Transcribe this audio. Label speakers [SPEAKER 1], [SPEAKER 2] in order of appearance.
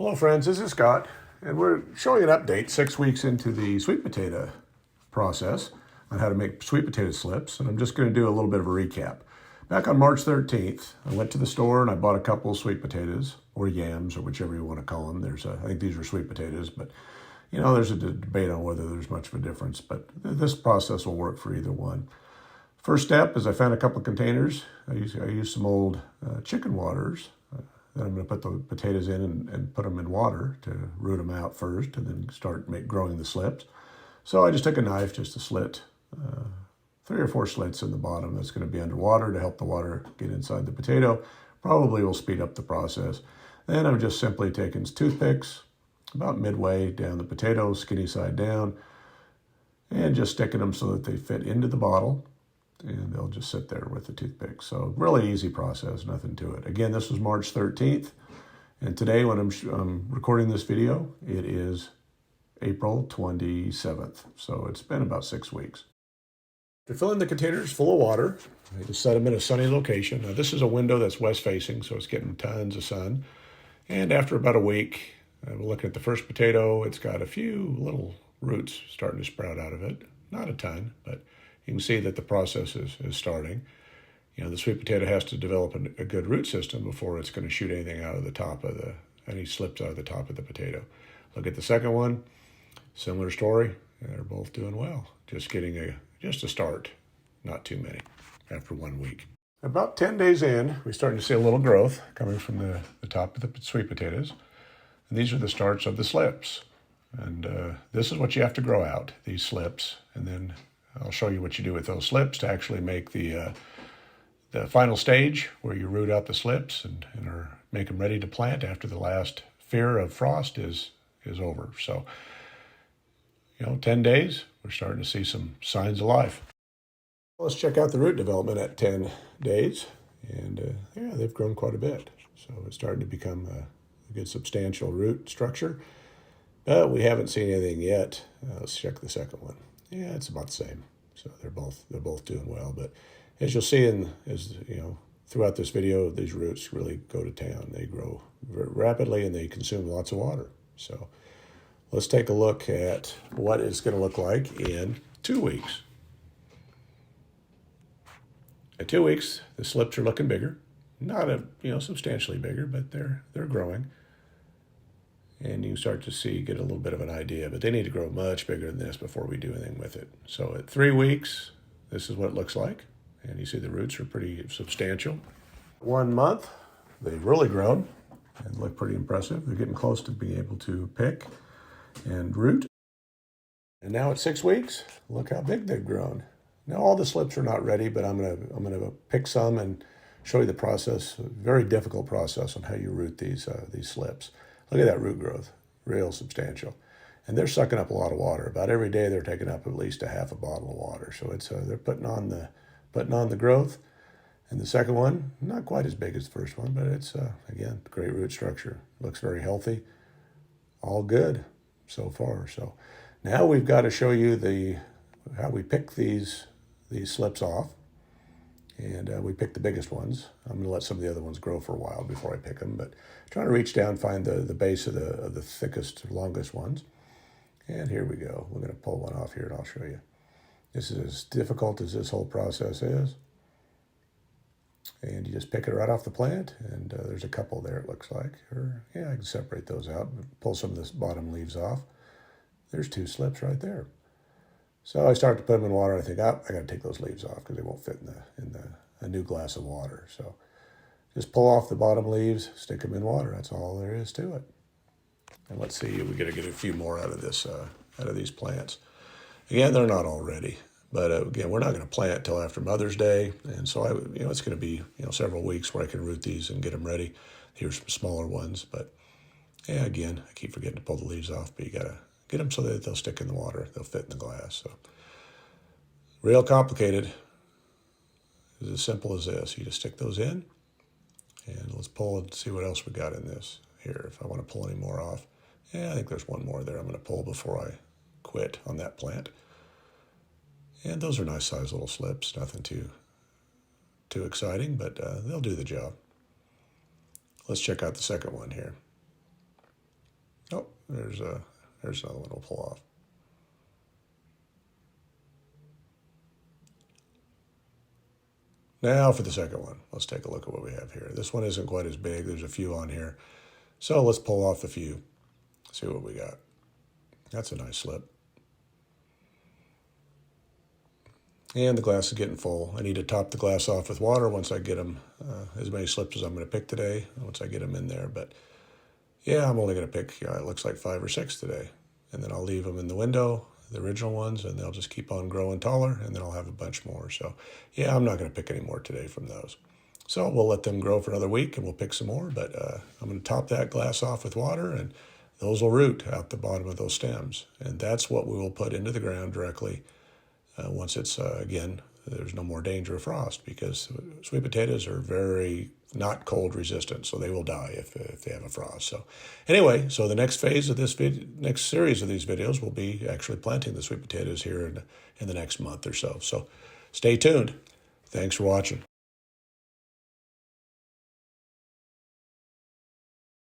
[SPEAKER 1] Hello friends, this is Scott, and we're showing an update 6 weeks into the sweet potato process on how to make sweet potato slips, and I'm just going to do a little bit of a recap. Back on March 13th, I went to the store and I bought a couple of sweet potatoes, or yams, or whichever you want to call them. I think these are sweet potatoes, but there's a debate on whether there's much of a difference, but this process will work for either one. First step is I found a couple of containers. I used some old chicken waters. Then I'm going to put the potatoes in and put them in water to root them out first and then start growing the slips. So I just took a knife just to slit 3 or 4 slits in the bottom that's going to be underwater to help the water get inside the potato. Probably will speed up the process. Then I'm just simply taking toothpicks about midway down the potato, skinny side down, and just sticking them so that they fit into the bottle. And they'll just sit there with the toothpick. So really easy process, nothing to it. Again, this was March 13th. And today when I'm recording this video, it is April 27th. So it's been about 6 weeks. To fill in the containers full of water, I just set them in a sunny location. Now this is a window that's west facing, so it's getting tons of sun. And after about a week, we're looking at the first potato. It's got a few little roots starting to sprout out of it. Not a ton, but you can see that the process is starting. The sweet potato has to develop a good root system before it's going to shoot anything out of the top of any slips out of the top of the potato. Look at the second one, similar story. They're both doing well. Just getting just a start, not too many after 1 week. About 10 days in, we're starting to see a little growth coming from the top of the sweet potatoes. And these are the starts of the slips. And this is what you have to grow out, these slips, and then I'll show you what you do with those slips to actually make the final stage where you root out the slips and make them ready to plant after the last fear of frost is over. So, 10 days, we're starting to see some signs of life. Let's check out the root development at 10 days. And they've grown quite a bit. So it's starting to become a good substantial root structure. But we haven't seen anything yet. Let's check the second one. Yeah, it's about the same. So they're both doing well. But as you'll see throughout this video, these roots really go to town. They grow very rapidly and they consume lots of water. So let's take a look at what it's going to look like in 2 weeks. At 2 weeks, the slips are looking bigger. Not substantially bigger, but they're growing. And you start to get a little bit of an idea, but they need to grow much bigger than this before we do anything with it. So at 3 weeks, this is what it looks like. And you see the roots are pretty substantial. 1 month, they've really grown and look pretty impressive. They're getting close to being able to pick and root. And now at 6 weeks, look how big they've grown. Now all the slips are not ready, but I'm gonna pick some and show you the process, a very difficult process on how you root these slips. Look at that root growth, real substantial. And they're sucking up a lot of water. About every day they're taking up at least a half a bottle of water. So they're putting on the growth. And the second one, not quite as big as the first one, but it's, again, great root structure. Looks very healthy. All good so far. So now we've got to show you how we pick these slips off. And we picked the biggest ones. I'm going to let some of the other ones grow for a while before I pick them, but trying to reach down, find the base of the thickest, longest ones. And here we go. We're going to pull one off here and I'll show you. This is as difficult as this whole process is. And you just pick it right off the plant, and there's a couple there, it looks like. I can separate those out, pull some of this bottom leaves off. There's 2 slips right there. So I start to put them in water. I think, I got to take those leaves off because they won't fit in a new glass of water. So just pull off the bottom leaves, stick them in water. That's all there is to it. And let's see, we got to get a few more out of these plants. Again, they're not all ready, but again, we're not going to plant till after Mother's Day, and so it's going to be several weeks where I can root these and get them ready. Here's some smaller ones, but again, I keep forgetting to pull the leaves off, but you got to get them so that they'll stick in the water. They'll fit in the glass. So, real complicated. It's as simple as this. You just stick those in, and let's pull and see what else we got in this here. If I want to pull any more off, I think there's one more there. I'm going to pull before I quit on that plant. And those are nice sized little slips. Nothing too exciting, but they'll do the job. Let's check out the second one here. There's another one we'll pull off. Now for the second one. Let's take a look at what we have here. This one isn't quite as big. There's a few on here. So let's pull off the few. See what we got. That's a nice slip. And the glass is getting full. I need to top the glass off with water once I get them, as many slips as I'm going to pick today, once I get them in there. But yeah, I'm only going to pick, it looks like 5 or 6 today. And then I'll leave them in the window, the original ones, and they'll just keep on growing taller, and then I'll have a bunch more. So yeah, I'm not going to pick any more today from those. So we'll let them grow for another week, and we'll pick some more. But I'm going to top that glass off with water, and those will root out the bottom of those stems. And that's what we will put into the ground directly once it's, again, there's no more danger of frost, because sweet potatoes are very not cold resistant, so they will die if they have a frost. So anyway, so the next phase of this next series of these videos will be actually planting the sweet potatoes here in the next month or so. So stay tuned. Thanks for watching.